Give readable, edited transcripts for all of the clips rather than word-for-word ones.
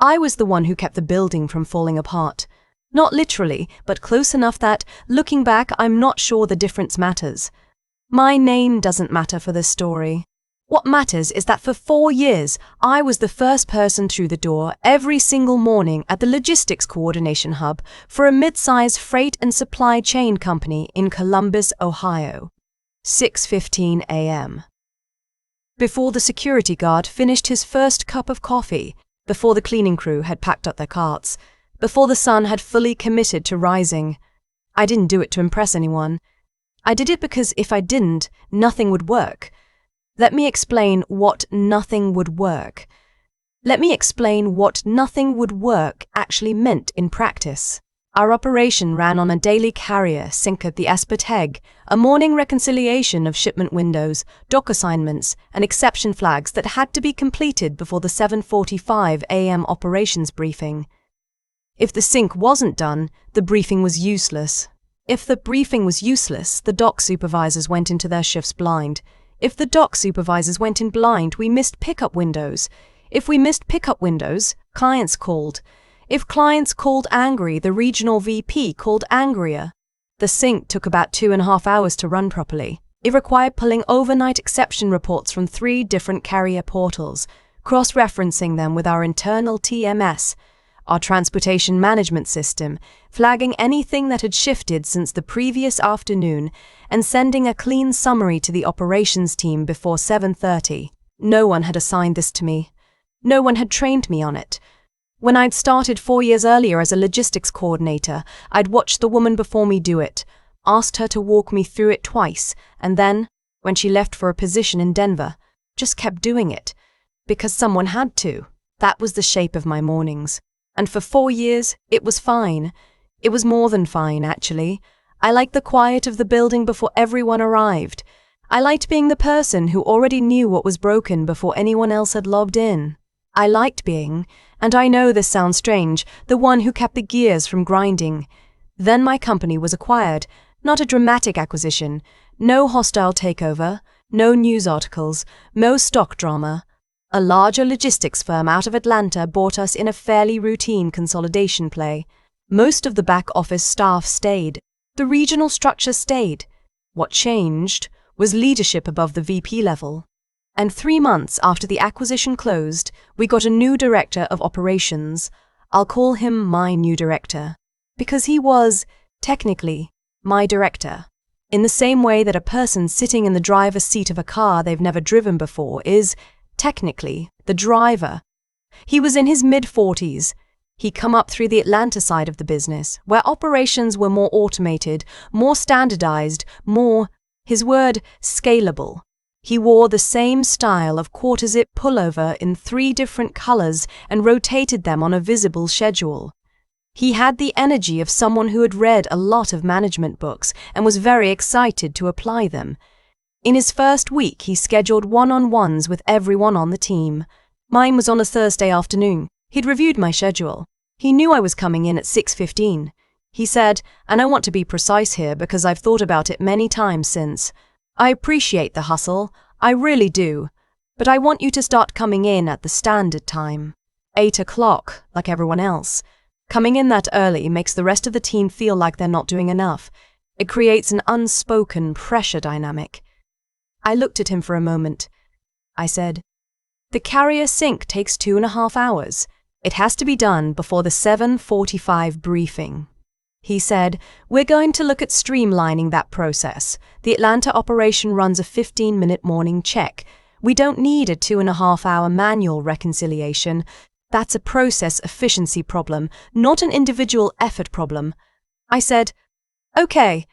I was the one who kept the building from falling apart. Not literally, but close enough that, looking back, I'm not sure the difference matters. My name doesn't matter for this story. What matters is that for 4 years, I was the first person through the door every single morning at the Logistics Coordination Hub for a mid-size freight and supply chain company in Columbus, Ohio. 6:15 a.m. Before the security guard finished his first cup of coffee, before the cleaning crew had packed up their carts, before the sun had fully committed to rising. I didn't do it to impress anyone. I did it because if I didn't, nothing would work. Let me explain what nothing would work. Let me explain what nothing would work actually meant in practice. Our operation ran on a daily carrier sync at the Asperteg, a morning reconciliation of shipment windows, dock assignments, and exception flags that had to be completed before the 7:45 a.m. operations briefing. If the sync wasn't done, the briefing was useless. If the briefing was useless, the dock supervisors went into their shifts blind. If the dock supervisors went in blind, we missed pickup windows. If we missed pickup windows, clients called. If clients called angry, the regional VP called angrier. The sync took about 2.5 hours to run properly. It required pulling overnight exception reports from 3 different carrier portals, cross-referencing them with our internal TMS, our transportation management system, flagging anything that had shifted since the previous afternoon, and sending a clean summary to the operations team before 7:30. No one had assigned this to me. No one had trained me on it. When I'd started 4 years earlier as a logistics coordinator, I'd watched the woman before me do it, asked her to walk me through it twice, and then, when she left for a position in Denver, just kept doing it. Because someone had to. That was the shape of my mornings. And for 4 years, it was fine. It was more than fine, actually. I liked the quiet of the building before everyone arrived. I liked being the person who already knew what was broken before anyone else had logged in. I liked being, and I know this sounds strange, the one who kept the gears from grinding. Then my company was acquired, not a dramatic acquisition, no hostile takeover, no news articles, no stock drama. A larger logistics firm out of Atlanta bought us in a fairly routine consolidation play. Most of the back office staff stayed. The regional structure stayed. What changed was leadership above the VP level. And 3 months after the acquisition closed, we got a new director of operations. I'll call him my new director, because he was, technically, my director. In the same way that a person sitting in the driver's seat of a car they've never driven before is, technically, the driver. He was in his mid-40s. He'd come up through the Atlanta side of the business, where operations were more automated, more standardized, more, his word, scalable. He wore the same style of quarter-zip pullover in 3 different colors and rotated them on a visible schedule. He had the energy of someone who had read a lot of management books and was very excited to apply them. In his first week, he scheduled one-on-ones with everyone on the team. Mine was on a Thursday afternoon. He'd reviewed my schedule. He knew I was coming in at 6:15. He said, and I want to be precise here because I've thought about it many times since, I appreciate the hustle, I really do, but I want you to start coming in at the standard time. 8 o'clock, like everyone else. Coming in that early makes the rest of the team feel like they're not doing enough. It creates an unspoken pressure dynamic. I looked at him for a moment. I said, the carrier sync takes 2.5 hours. It has to be done before the 7:45 briefing. He said, we're going to look at streamlining that process. The Atlanta operation runs a 15-minute morning check. We don't need a 2.5-hour manual reconciliation. That's a process efficiency problem, not an individual effort problem. I said, okay,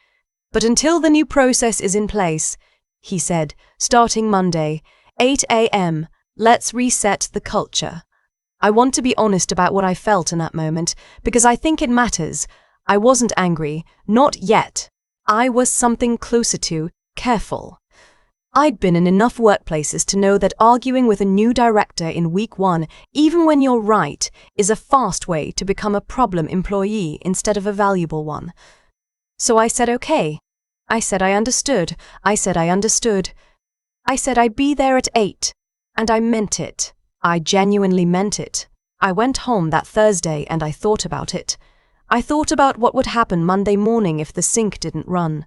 but until the new process is in place, he said, starting Monday, 8 a.m., let's reset the culture. I want to be honest about what I felt in that moment, because I think it matters. I wasn't angry, not yet. I was something closer to careful. I'd been in enough workplaces to know that arguing with a new director in week 1, even when you're right, is a fast way to become a problem employee instead of a valuable one. So I said okay. I said I understood. I said I understood. I said I'd be there at 8. And I meant it. I genuinely meant it. I went home that Thursday and I thought about it. I thought about what would happen Monday morning if the sink didn't run.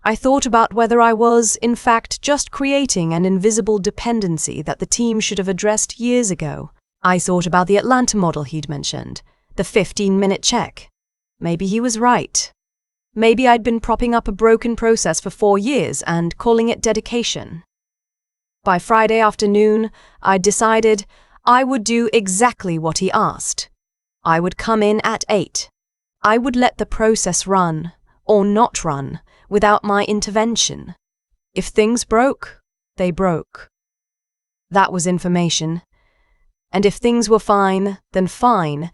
I thought about whether I was, in fact, just creating an invisible dependency that the team should have addressed years ago. I thought about the Atlanta model he'd mentioned, the 15-minute check. Maybe he was right. Maybe I'd been propping up a broken process for 4 years and calling it dedication. By Friday afternoon, I'd decided I would do exactly what he asked. I would come in at 8. I would let the process run, or not run, without my intervention. If things broke, they broke. That was information. And if things were fine, then fine.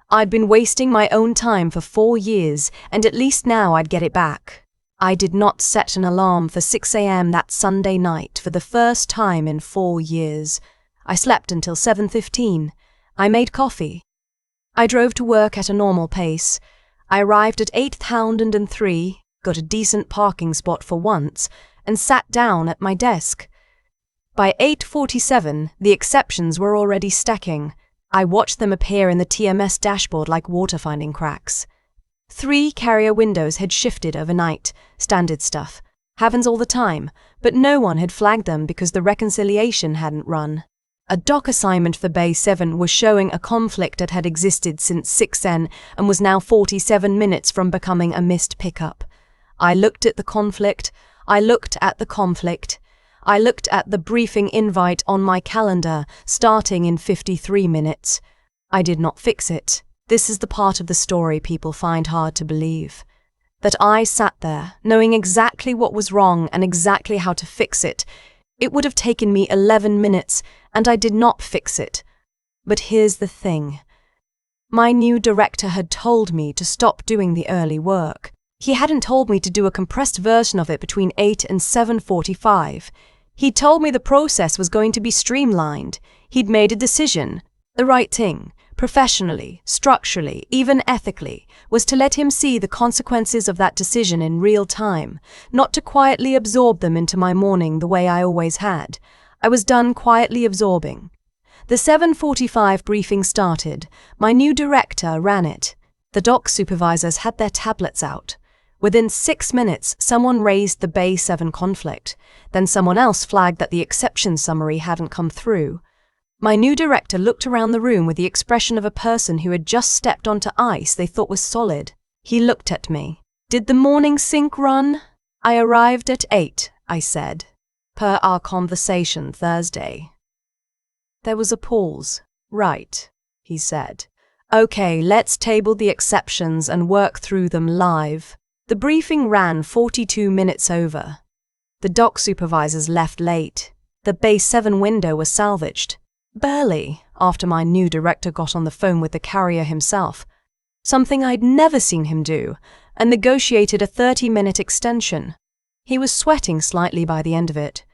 I'd been wasting my own time for 4 years, and at least now I'd get it back. I did not set an alarm for 6 a.m. that Sunday night for the first time in 4 years. I slept until 7:15. I made coffee. I drove to work at a normal pace. I arrived at 8th got a decent parking spot for once, and sat down at my desk. By 8:47, the exceptions were already stacking. I watched them appear in the TMS dashboard like water-finding cracks. 3 carrier windows had shifted overnight, standard stuff. Happens all the time, but no one had flagged them because the reconciliation hadn't run. A doc assignment for Bay 7 was showing a conflict that had existed since 6N and was now 47 minutes from becoming a missed pickup. I looked at the conflict. I looked at the briefing invite on my calendar, starting in 53 minutes. I did not fix it. This is the part of the story people find hard to believe. That I sat there, knowing exactly what was wrong and exactly how to fix it. It would have taken me 11 minutes, and I did not fix it. But here's the thing. My new director had told me to stop doing the early work. He hadn't told me to do a compressed version of it between 8 and 7:45. He told me the process was going to be streamlined. He'd made a decision. The right thing, professionally, structurally, even ethically, was to let him see the consequences of that decision in real time, not to quietly absorb them into my morning the way I always had. I was done quietly absorbing. The 7:45 briefing started. My new director ran it. The dock supervisors had their tablets out. Within 6 minutes, someone raised the Bay 7 conflict. Then someone else flagged that the exception summary hadn't come through. My new director looked around the room with the expression of a person who had just stepped onto ice they thought was solid. He looked at me. "Did the morning sink run?" "I arrived at 8, I said, per our conversation Thursday. There was a pause. "Right," he said. "Okay, let's table the exceptions and work through them live." The briefing ran 42 minutes over. The dock supervisors left late. The Bay 7 window was salvaged. Barely, after my new director got on the phone with the carrier himself, something I'd never seen him do, and negotiated a 30-minute extension. He was sweating slightly by the end of it.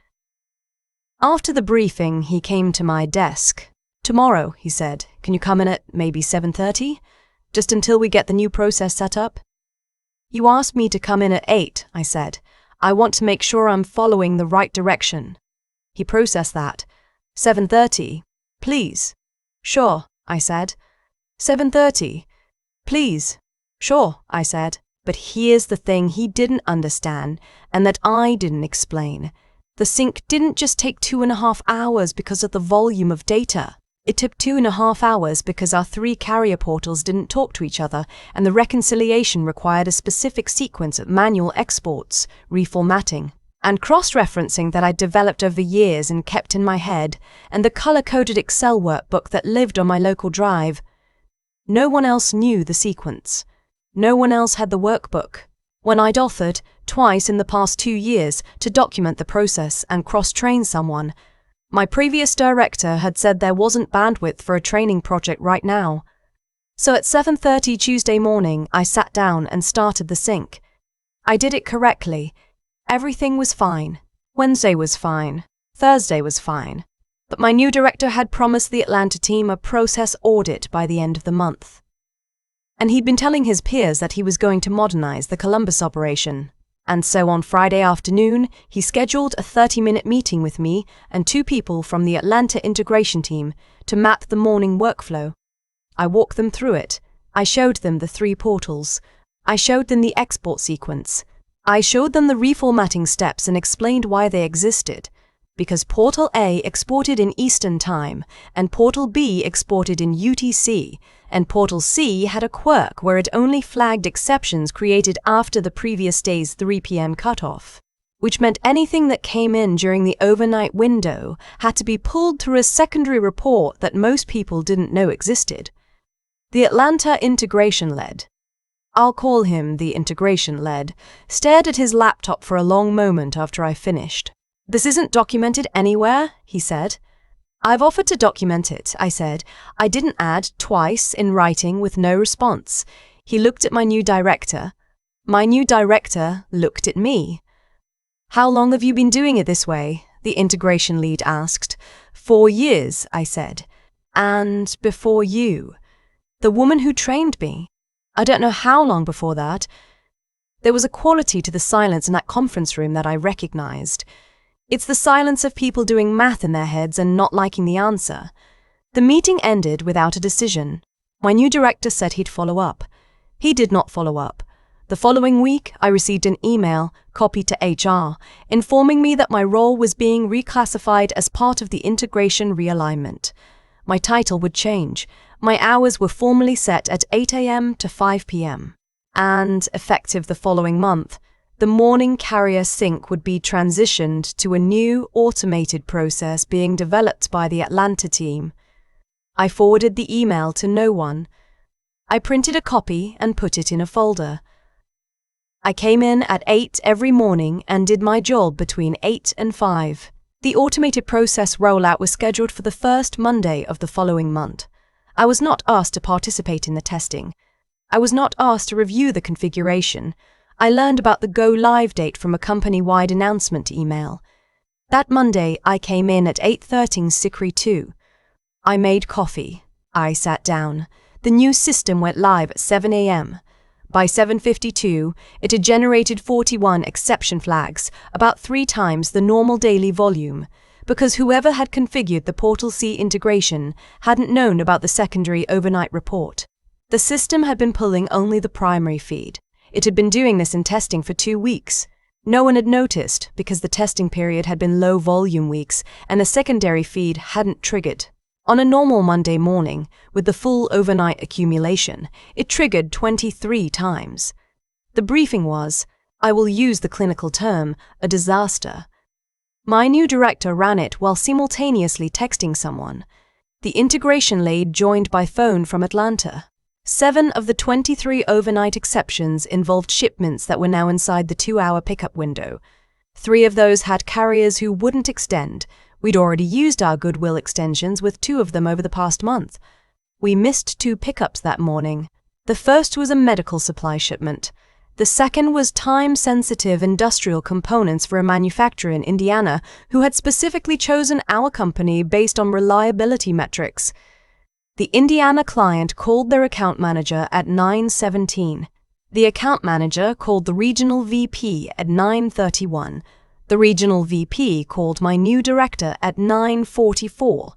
After the briefing, he came to my desk. "Tomorrow," he said, "can you come in at maybe 7:30? Just until we get the new process set up?" "You asked me to come in at 8, I said. "I want to make sure I'm following the right direction." He processed that. 7:30, please." "Sure," I said. 7:30, please." "Sure," I said. But here's the thing he didn't understand, and that I didn't explain. The sync didn't just take 2.5 hours because of the volume of data. It took 2.5 hours because our 3 carrier portals didn't talk to each other, and the reconciliation required a specific sequence of manual exports, reformatting, and cross-referencing that I'd developed over years and kept in my head, and the color-coded Excel workbook that lived on my local drive. No one else knew the sequence. No one else had the workbook. When I'd offered, twice in the past 2 years, to document the process and cross-train someone, my previous director had said there wasn't bandwidth for a training project right now. So at 7:30 Tuesday morning, I sat down and started the sync. I did it correctly. Everything was fine. Wednesday was fine. Thursday was fine. But my new director had promised the Atlanta team a process audit by the end of the month. And he'd been telling his peers that he was going to modernize the Columbus operation. And so on Friday afternoon, he scheduled a 30-minute meeting with me and 2 people from the Atlanta integration team to map the morning workflow. I walked them through it. I showed them the 3 portals. I showed them the export sequence. I showed them the reformatting steps and explained why they existed. Because Portal A exported in Eastern Time, and Portal B exported in UTC, and Portal C had a quirk where it only flagged exceptions created after the previous day's 3 p.m. cutoff, which meant anything that came in during the overnight window had to be pulled through a secondary report that most people didn't know existed. The Atlanta integration lead, I'll call him the integration lead, stared at his laptop for a long moment after I finished. "This isn't documented anywhere," he said. "I've offered to document it," I said. I didn't add twice in writing with no response. He looked at my new director. My new director looked at me. "How long have you been doing it this way?" the integration lead asked. 4 years, I said. "And before you?" "The woman who trained me. I don't know how long before that." There was a quality to the silence in that conference room that I recognized. It's the silence of people doing math in their heads and not liking the answer. The meeting ended without a decision. My new director said he'd follow up. He did not follow up. The following week, I received an email, copied to HR, informing me that my role was being reclassified as part of the integration realignment. My title would change. My hours were formally set at 8 a.m. to 5 p.m. And, effective the following month, the morning carrier sync would be transitioned to a new automated process being developed by the Atlanta team. I forwarded the email to no one. I printed a copy and put it in a folder. I came in at 8 every morning and did my job between 8 and 5. The automated process rollout was scheduled for the first Monday of the following month. I was not asked to participate in the testing. I was not asked to review the configuration. I learned about the go-live date from a company-wide announcement email. That Monday, I came in at 8:30 SICRI 2. I made coffee. I sat down. The new system went live at 7 a.m. By 7:52, it had generated 41 exception flags, about 3 times the normal daily volume, because whoever had configured the Portal C integration hadn't known about the secondary overnight report. The system had been pulling only the primary feed. It had been doing this in testing for 2 weeks. No one had noticed because the testing period had been low volume weeks and the secondary feed hadn't triggered. On a normal Monday morning, with the full overnight accumulation, it triggered 23 times. The briefing was, I will use the clinical term, a disaster. My new director ran it while simultaneously texting someone. The integration lead joined by phone from Atlanta. 7 of the 23 overnight exceptions involved shipments that were now inside the 2-hour pickup window. 3 of those had carriers who wouldn't extend. We'd already used our goodwill extensions with 2 of them over the past month. We missed 2 pickups that morning. The first was a medical supply shipment. The second was time-sensitive industrial components for a manufacturer in Indiana who had specifically chosen our company based on reliability metrics. The Indiana client called their account manager at 9:17. The account manager called the regional VP at 9:31. The regional VP called my new director at 9:44.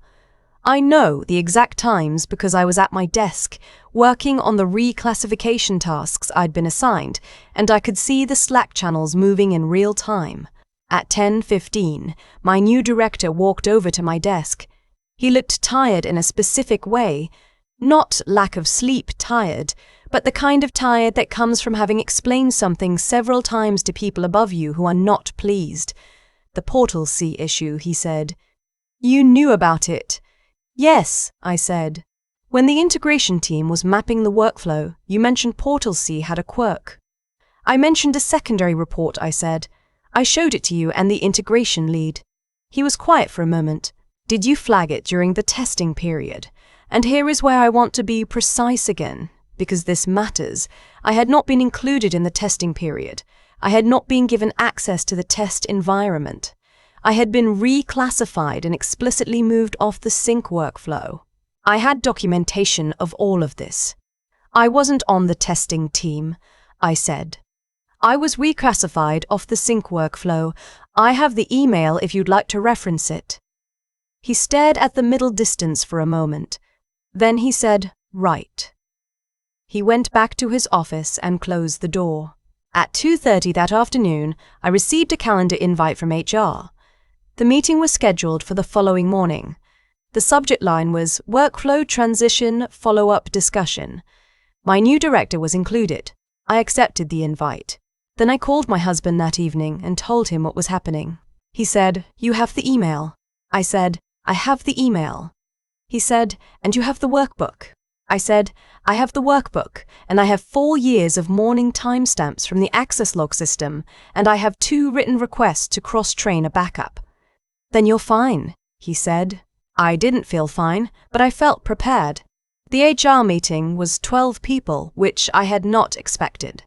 I know the exact times because I was at my desk, working on the reclassification tasks I'd been assigned, and I could see the Slack channels moving in real time. At 10:15, my new director walked over to my desk. He looked tired in a specific way, not lack of sleep tired, but the kind of tired that comes from having explained something several times to people above you who are not pleased. The Portal C issue, he said. You knew about it. Yes, I said. When the integration team was mapping the workflow, you mentioned Portal C had a quirk. I mentioned a secondary report, I said. I showed it to you and the integration lead. He was quiet for a moment. Did you flag it during the testing period? And here is where I want to be precise again, because this matters. I had not been included in the testing period. I had not been given access to the test environment. I had been reclassified and explicitly moved off the sync workflow. I had documentation of all of this. I wasn't on the testing team, I said. I was reclassified off the sync workflow. I have the email if you'd like to reference it. He stared at the middle distance for a moment. Then he said, Right. He went back to his office and closed the door. At 2:30 that afternoon, I received a calendar invite from HR. The meeting was scheduled for the following morning. The subject line was Workflow Transition Follow-Up Discussion. My new director was included. I accepted the invite. Then I called my husband that evening and told him what was happening. He said, "You have the email." I said, "I have the email." He said, "And you have the workbook." I said, "I have the workbook, and I have 4 years of morning timestamps from the access log system, and I have 2 written requests to cross-train a backup." "Then you're fine," he said. I didn't feel fine, but I felt prepared. The HR meeting was 12 people, which I had not expected.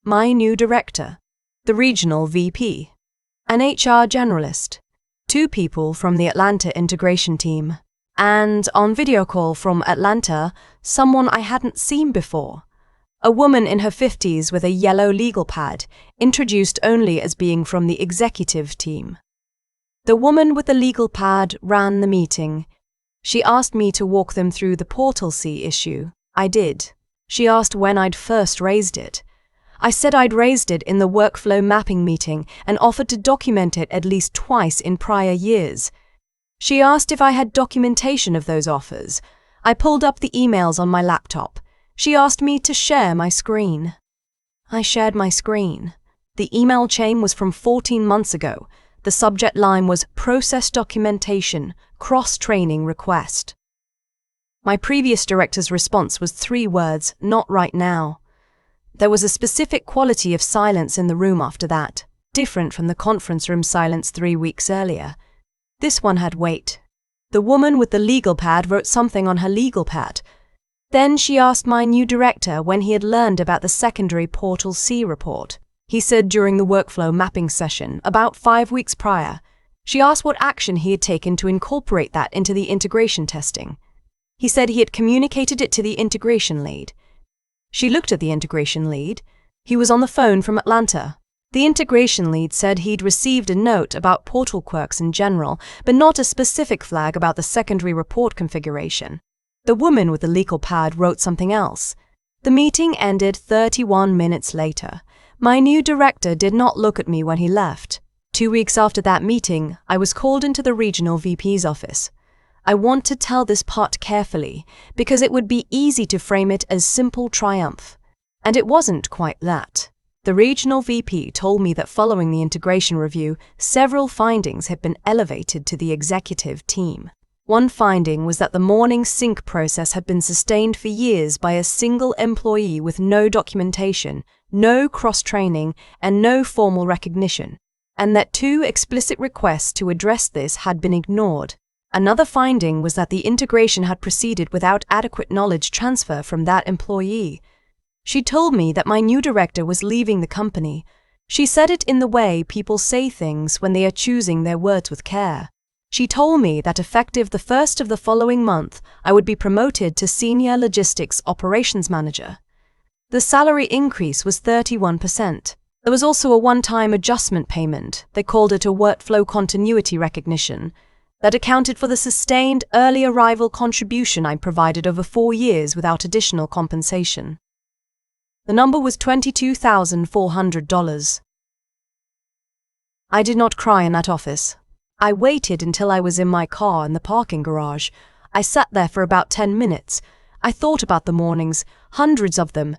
My new director, the regional VP, an HR generalist, 2 people from the Atlanta integration team, and on video call from Atlanta, someone I hadn't seen before. A woman in her 50s with a yellow legal pad, introduced only as being from the executive team. The woman with the legal pad ran the meeting. She asked me to walk them through the Portal C issue. I did. She asked when I'd first raised it. I said I'd raised it in the workflow mapping meeting and offered to document it at least twice in prior years. She asked if I had documentation of those offers. I pulled up the emails on my laptop. She asked me to share my screen. I shared my screen. The email chain was from 14 months ago. The subject line was Process Documentation, Cross-Training Request. My previous director's response was 3 words, "Not right now." There was a specific quality of silence in the room after that, different from the conference room silence 3 weeks earlier. This one had weight. The woman with the legal pad wrote something on her legal pad. Then she asked my new director when he had learned about the secondary Portal C report. He said during the workflow mapping session, about 5 weeks prior. She asked what action he had taken to incorporate that into the integration testing. He said he had communicated it to the integration lead. She looked at the integration lead. He was on the phone from Atlanta. The integration lead said he'd received a note about portal quirks in general, but not a specific flag about the secondary report configuration. The woman with the legal pad wrote something else. The meeting ended 31 minutes later. My new director did not look at me when he left. 2 weeks after that meeting, I was called into the regional VP's office. I want to tell this part carefully, because it would be easy to frame it as simple triumph. And it wasn't quite that. The regional VP told me that following the integration review, several findings had been elevated to the executive team. One finding was that the morning sync process had been sustained for years by a single employee with no documentation, no cross-training, and no formal recognition, and that 2 explicit requests to address this had been ignored. Another finding was that the integration had proceeded without adequate knowledge transfer from that employee. She told me that my new director was leaving the company. She said it in the way people say things when they are choosing their words with care. She told me that effective the 1st of the following month, I would be promoted to Senior Logistics Operations Manager. The salary increase was 31%. There was also a one-time adjustment payment, they called it a workflow continuity recognition, that accounted for the sustained early arrival contribution I provided over 4 years without additional compensation. The number was $22,400. I did not cry in that office. I waited until I was in my car in the parking garage. I sat there for about 10 minutes. I thought about the mornings, hundreds of them.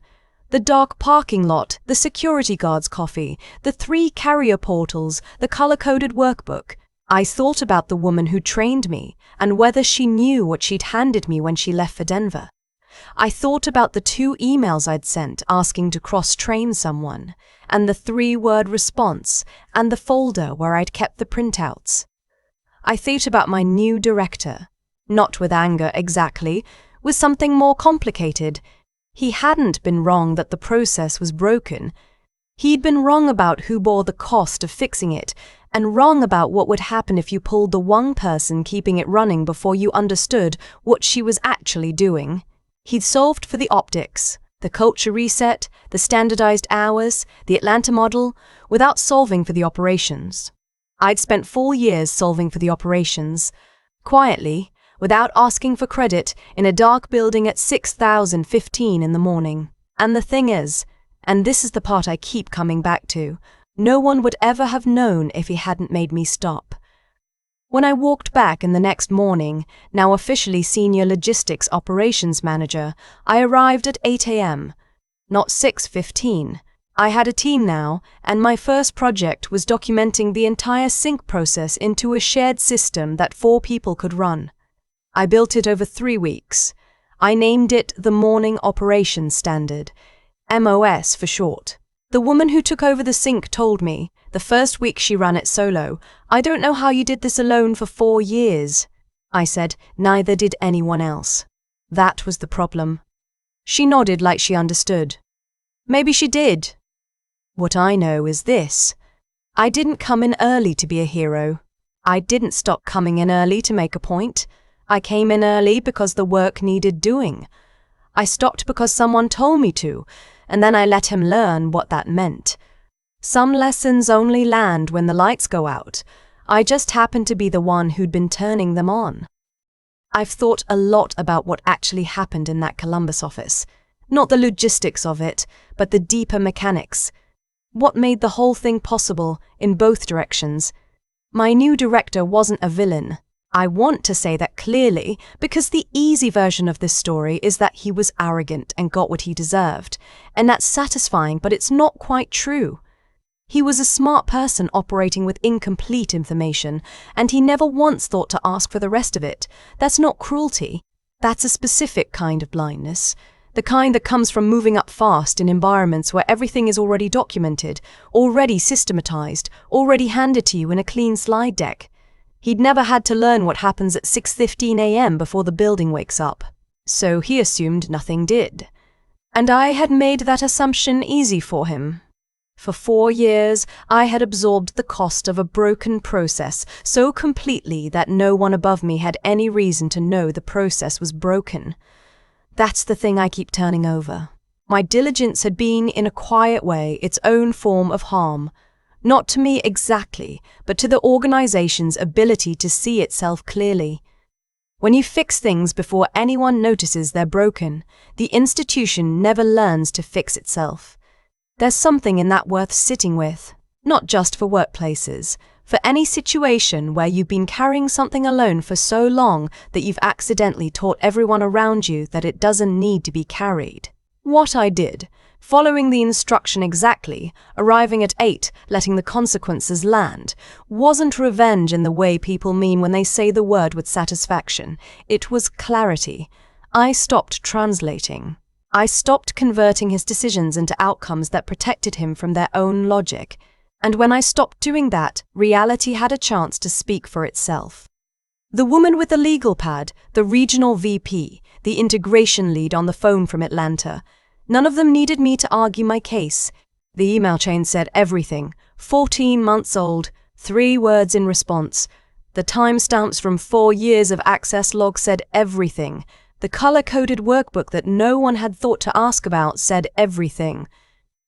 The dark parking lot, the security guard's coffee, the 3 carrier portals, the color-coded workbook. I thought about the woman who trained me and whether she knew what she'd handed me when she left for Denver. I thought about the 2 emails I'd sent asking to cross-train someone, and the 3-word response, and the folder where I'd kept the printouts. I thought about my new director, not with anger exactly, with something more complicated. He hadn't been wrong that the process was broken. He'd been wrong about who bore the cost of fixing it, and wrong about what would happen if you pulled the one person keeping it running before you understood what she was actually doing. He'd solved for the optics, the culture reset, the standardized hours, the Atlanta model, without solving for the operations. I'd spent 4 years solving for the operations. Quietly, without asking for credit, in a dark building at 6,015 in the morning. And the thing is, and this is the part I keep coming back to, no one would ever have known if he hadn't made me stop. When I walked back in the next morning, now officially Senior Logistics Operations Manager, I arrived at 8 a.m., not 6:15. I had a team now, and my first project was documenting the entire sync process into a shared system that 4 people could run. I built it over 3 weeks. I named it the Morning Operations Standard, MOS for short. The woman who took over the sync told me, the first week she ran it solo, "I don't know how you did this alone for 4 years." I said, "Neither did anyone else." That was the problem. She nodded like she understood. Maybe she did. What I know is this. I didn't come in early to be a hero. I didn't stop coming in early to make a point. I came in early because the work needed doing. I stopped because someone told me to, and then I let him learn what that meant. Some lessons only land when the lights go out. I just happened to be the one who'd been turning them on. I've thought a lot about what actually happened in that Columbus office. Not the logistics of it, but the deeper mechanics. What made the whole thing possible in both directions? My new director wasn't a villain. I want to say that clearly, because the easy version of this story is that he was arrogant and got what he deserved, and that's satisfying, but it's not quite true. He was a smart person operating with incomplete information, and he never once thought to ask for the rest of it. That's not cruelty. That's a specific kind of blindness. The kind that comes from moving up fast in environments where everything is already documented, already systematized, already handed to you in a clean slide deck. He'd never had to learn what happens at 6:15 a.m. before the building wakes up, so he assumed nothing did. And I had made that assumption easy for him. For 4 years, I had absorbed the cost of a broken process so completely that no one above me had any reason to know the process was broken. That's the thing I keep turning over. My diligence had been, in a quiet way, its own form of harm. Not to me exactly, but to the organization's ability to see itself clearly. When you fix things before anyone notices they're broken, the institution never learns to fix itself. There's something in that worth sitting with, not just for workplaces, for any situation where you've been carrying something alone for so long that you've accidentally taught everyone around you that it doesn't need to be carried. What I did, following the instruction exactly, arriving at 8, letting the consequences land, wasn't revenge in the way people mean when they say the word with satisfaction. It was clarity. I stopped translating. I stopped converting his decisions into outcomes that protected him from their own logic. And when I stopped doing that, reality had a chance to speak for itself. The woman with the legal pad, the regional VP, the integration lead on the phone from Atlanta, none of them needed me to argue my case. The email chain said everything, 14 months old, 3 words in response. The timestamps from 4 years of access log said everything. The color-coded workbook that no one had thought to ask about said everything.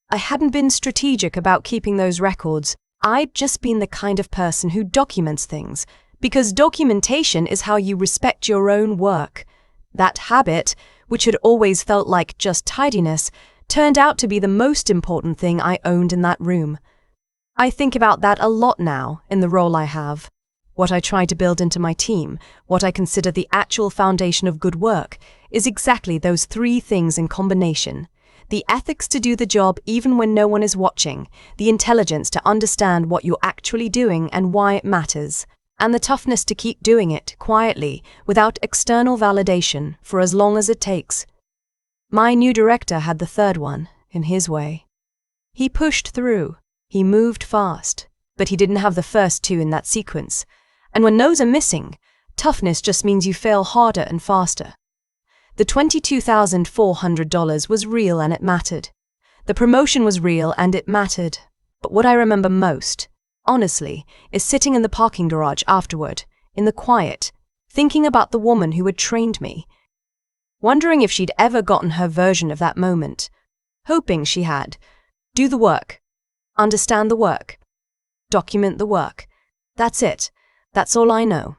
I hadn't been strategic about keeping those records. I'd just been the kind of person who documents things, because documentation is how you respect your own work. That habit, which had always felt like just tidiness, turned out to be the most important thing I owned in that room. I think about that a lot now in the role I have. What I try to build into my team, what I consider the actual foundation of good work, is exactly those 3 things in combination. The ethics to do the job even when no one is watching, the intelligence to understand what you're actually doing and why it matters, and the toughness to keep doing it quietly, without external validation, for as long as it takes. My new director had the 3rd one, in his way. He pushed through, he moved fast, but he didn't have the first 2 in that sequence. And when those are missing, toughness just means you fail harder and faster. The $22,400 was real and it mattered. The promotion was real and it mattered. But what I remember most, honestly, is sitting in the parking garage afterward, in the quiet, thinking about the woman who had trained me, wondering if she'd ever gotten her version of that moment, hoping she had. Do the work. Understand the work. Document the work. That's it. That's all I know.